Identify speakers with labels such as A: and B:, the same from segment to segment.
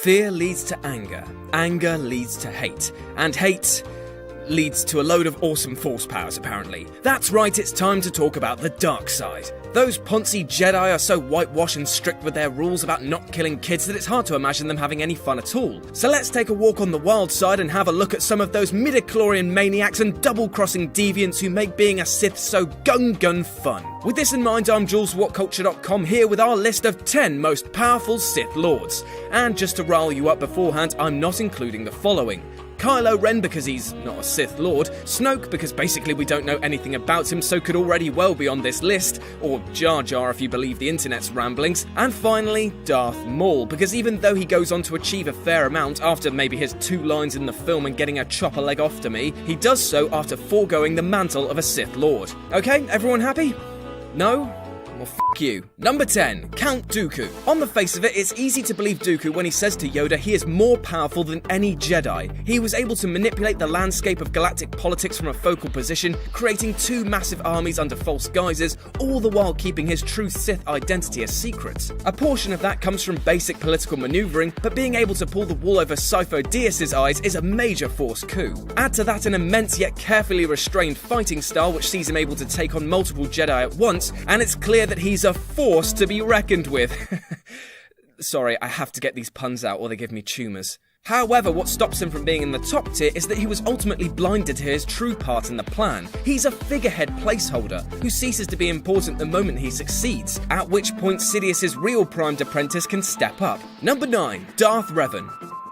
A: Fear leads to anger, anger leads to hate, and hate leads to a load of awesome force powers, apparently. That's right, it's time to talk about the dark side. Those poncy Jedi are so whitewashed and strict with their rules about not killing kids that it's hard to imagine them having any fun at all. So let's take a walk on the wild side and have a look at some of those midichlorian maniacs and double-crossing deviants who make being a Sith so gun fun. With this in mind, I'm JulesWhatCulture.com here with our list of 10 most powerful Sith Lords. And just to rile you up beforehand, I'm not including the following. Kylo Ren because he's not a Sith Lord, Snoke because basically we don't know anything about him so could already well be on this list, or Jar Jar if you believe the internet's ramblings, and finally Darth Maul because even though he goes on to achieve a fair amount after maybe his 2 lines in the film and getting a chopper leg off to me, he does so after foregoing the mantle of a Sith Lord. Okay, everyone happy? No? Well, f*** you. Number 10, Count Dooku. On the face of it, it's easy to believe Dooku when he says to Yoda he is more powerful than any Jedi. He was able to manipulate the landscape of galactic politics from a focal position, creating 2 massive armies under false guises, all the while keeping his true Sith identity a secret. A portion of that comes from basic political maneuvering, but being able to pull the wool over Sifo Dyas' eyes is a major force coup. Add to that an immense yet carefully restrained fighting style which sees him able to take on multiple Jedi at once, and it's clear that he's a force to be reckoned with. Sorry, I have to get these puns out or they give me tumours. However, what stops him from being in the top tier is that he was ultimately blinded to his true part in the plan. He's a figurehead placeholder who ceases to be important the moment he succeeds, at which point Sidious's real primed apprentice can step up. Number 9, Darth Revan.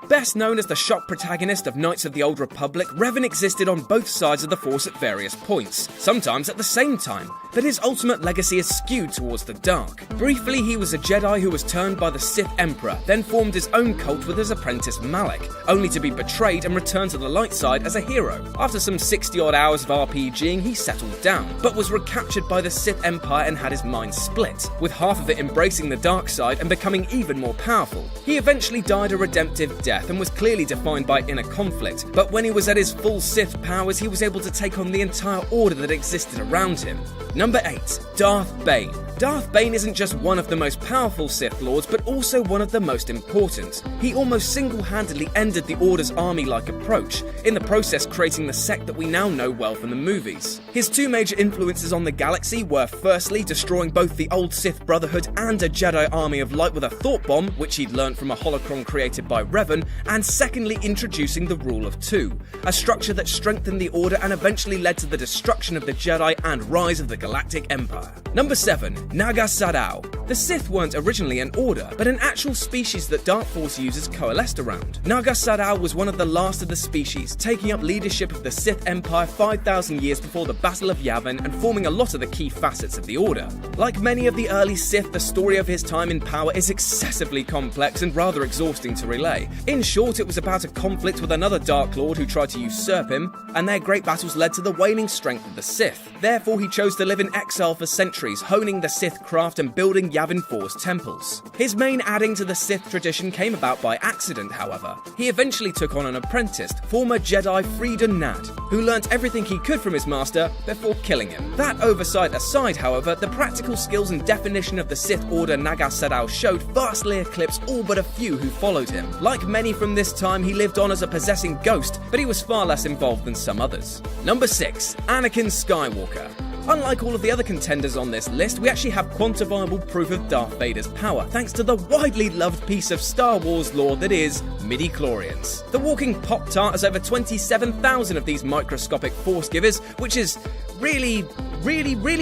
A: Best known as the shock protagonist of Knights of the Old Republic, Revan existed on both sides of the Force at various points, sometimes at the same time, but his ultimate legacy is skewed towards the dark. Briefly, he was a Jedi who was turned by the Sith Emperor, then formed his own cult with his apprentice Malak, only to be betrayed and return to the light side as a hero. After some 60-odd hours of RPGing, he settled down, but was recaptured by the Sith Empire and had his mind split, with half of it embracing the dark side and becoming even more powerful. He eventually died a redemptive death and was clearly defined by inner conflict, but when he was at his full Sith powers, he was able to take on the entire order that existed around him. Number 8, Darth Bane. Darth Bane isn't just one of the most powerful Sith Lords, but also one of the most important. He almost single-handedly ended the Order's army-like approach, in the process creating the sect that we now know well from the movies. His 2 major influences on the galaxy were firstly destroying both the old Sith Brotherhood and a Jedi army of light with a thought bomb, which he'd learned from a holocron created by Revan, and secondly introducing the Rule of Two, a structure that strengthened the Order and eventually led to the destruction of the Jedi and rise of the Galactic Empire. Number 7, Naga Sadow. The Sith weren't originally an order, but an actual species that Dark Force users coalesced around. Naga Sadow was one of the last of the species, taking up leadership of the Sith Empire 5,000 years before the Battle of Yavin and forming a lot of the key facets of the Order. Like many of the early Sith, the story of his time in power is excessively complex and rather exhausting to relay. In short, it was about a conflict with another Dark Lord who tried to usurp him, and their great battles led to the waning strength of the Sith. Therefore, he chose to live in exile for centuries, honing the Sith craft and building Yavin 4's temples. His main adding to the Sith tradition came about by accident, however. He eventually took on an apprentice, former Jedi Freedon Nad, who learnt everything he could from his master before killing him. That oversight aside, however, the practical skills and definition of the Sith Order Naga Sadow showed vastly eclipsed all but a few who followed him. Like many from this time, he lived on as a possessing ghost, but he was far less involved than some others. Number 6, Anakin Skywalker. Unlike all of the other contenders on this list, we actually have quantifiable proof of Darth Vader's power, thanks to the widely loved piece of Star Wars lore that is midi-chlorians. The walking Pop-Tart has over 27,000 of these microscopic force givers, which is really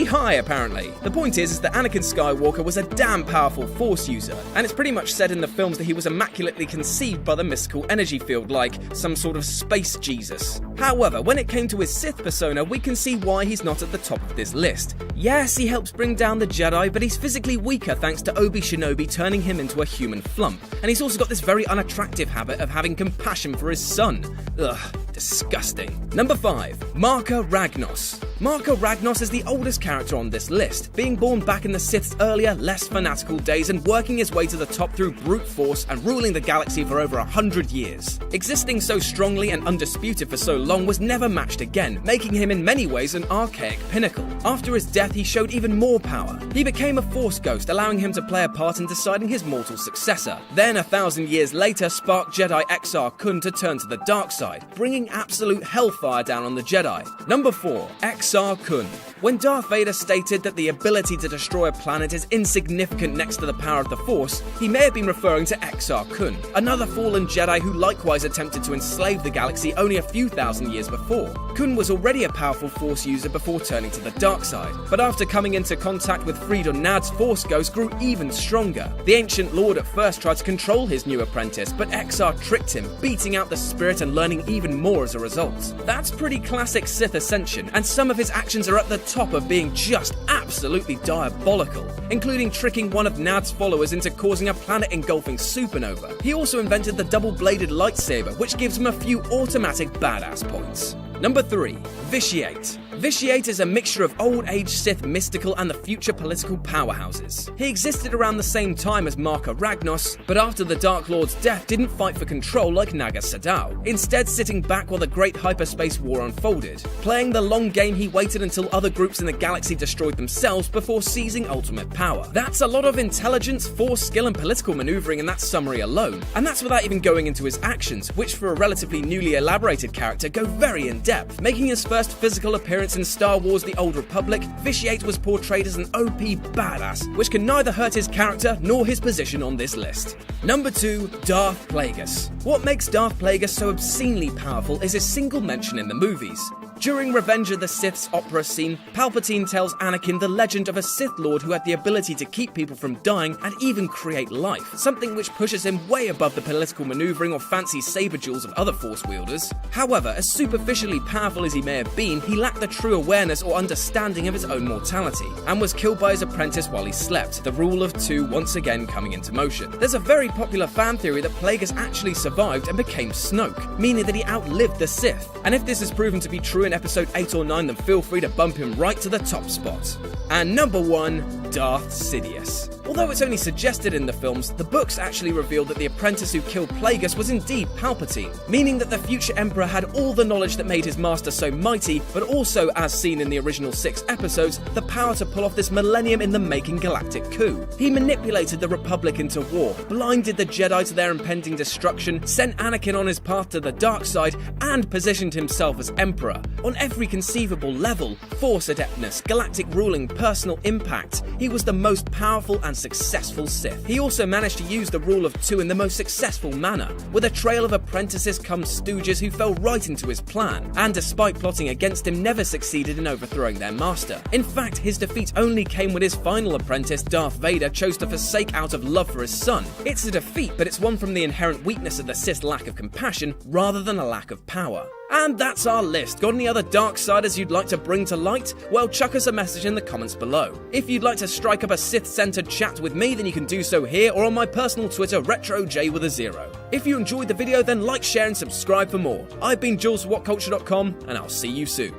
A: high, apparently. The point is that Anakin Skywalker was a damn powerful Force user, and it's pretty much said in the films that he was immaculately conceived by the mystical energy field, like some sort of space Jesus. However, when it came to his Sith persona, we can see why he's not at the top of this list. Yes, he helps bring down the Jedi, but he's physically weaker thanks to Obi Shinobi turning him into a human flump, and he's also got this very unattractive habit of having compassion for his son. Ugh, disgusting. Number 5, Marka Ragnos. Marka Ragnos is the oldest character on this list, being born back in the Sith's earlier, less fanatical days and working his way to the top through brute force and ruling the galaxy for over 100 years. Existing so strongly and undisputed for so long was never matched again, making him in many ways an archaic pinnacle. After his death, he showed even more power. He became a Force ghost, allowing him to play a part in deciding his mortal successor. Then, 1,000 years later, sparked Jedi Exar Kun to turn to the dark side, bringing absolute hellfire down on the Jedi. Number 4. Exar Kun. When Darth Vader stated that the ability to destroy a planet is insignificant next to the power of the Force, he may have been referring to Exar Kun, another fallen Jedi who likewise attempted to enslave the galaxy only a few thousand years before. Kun was already a powerful Force user before turning to the dark side, but after coming into contact with Freedon Nad's Force Ghost grew even stronger. The ancient lord at first tried to control his new apprentice, but Exar tricked him, beating out the spirit and learning even more as a result. That's pretty classic Sith ascension, and some of his actions are at the top of being just absolutely diabolical, including tricking one of Nad's followers into causing a planet-engulfing supernova. He also invented the double-bladed lightsaber, which gives him a few automatic badass points. Number 3. Vitiate. Vitiate is a mixture of old-age Sith mystical and the future political powerhouses. He existed around the same time as Marka Ragnos, but after the Dark Lord's death didn't fight for control like Naga Sadow, instead sitting back while the Great Hyperspace War unfolded. Playing the long game, he waited until other groups in the galaxy destroyed themselves before seizing ultimate power. That's a lot of intelligence, force, skill and political maneuvering in that summary alone, and that's without even going into his actions, which for a relatively newly elaborated character go very in-depth. Making his first physical appearance in Star Wars The Old Republic, Vitiate was portrayed as an OP badass, which can neither hurt his character nor his position on this list. Number 2. Darth Plagueis. What makes Darth Plagueis so obscenely powerful is his single mention in the movies. During Revenge of the Sith's opera scene, Palpatine tells Anakin the legend of a Sith Lord who had the ability to keep people from dying and even create life, something which pushes him way above the political maneuvering or fancy saber duels of other Force wielders. However, as superficially powerful as he may have been, he lacked the true awareness or understanding of his own mortality, and was killed by his apprentice while he slept, the rule of two once again coming into motion. There's a very popular fan theory that Plagueis actually survived and became Snoke, meaning that he outlived the Sith, and if this is proven to be true in episode 8 or 9, then feel free to bump him right to the top spot. And number 1, Darth Sidious. Although it's only suggested in the films, the books actually reveal that the apprentice who killed Plagueis was indeed Palpatine, meaning that the future Emperor had all the knowledge that made his master so mighty, but also, as seen in the original 6 episodes, the power to pull off this millennium-in-the-making galactic coup. He manipulated the Republic into war, blinded the Jedi to their impending destruction, sent Anakin on his path to the dark side, and positioned himself as Emperor. On every conceivable level, Force adeptness, galactic ruling, personal impact, he was the most powerful and successful Sith. He also managed to use the rule of two in the most successful manner, with a trail of apprentices come stooges who fell right into his plan, and despite plotting against him, never succeeded in overthrowing their master. In fact, his defeat only came when his final apprentice, Darth Vader, chose to forsake out of love for his son. It's a defeat, but it's one from the inherent weakness of the Sith's lack of compassion, rather than a lack of power. And that's our list. Got any other Darksiders you'd like to bring to light? Well, chuck us a message in the comments below. If you'd like to strike up a Sith-centered chat with me, then you can do so here or on my personal Twitter, RetroJ with a 0. If you enjoyed the video, then like, share and subscribe for more. I've been Jules for WhatCulture.com, and I'll see you soon.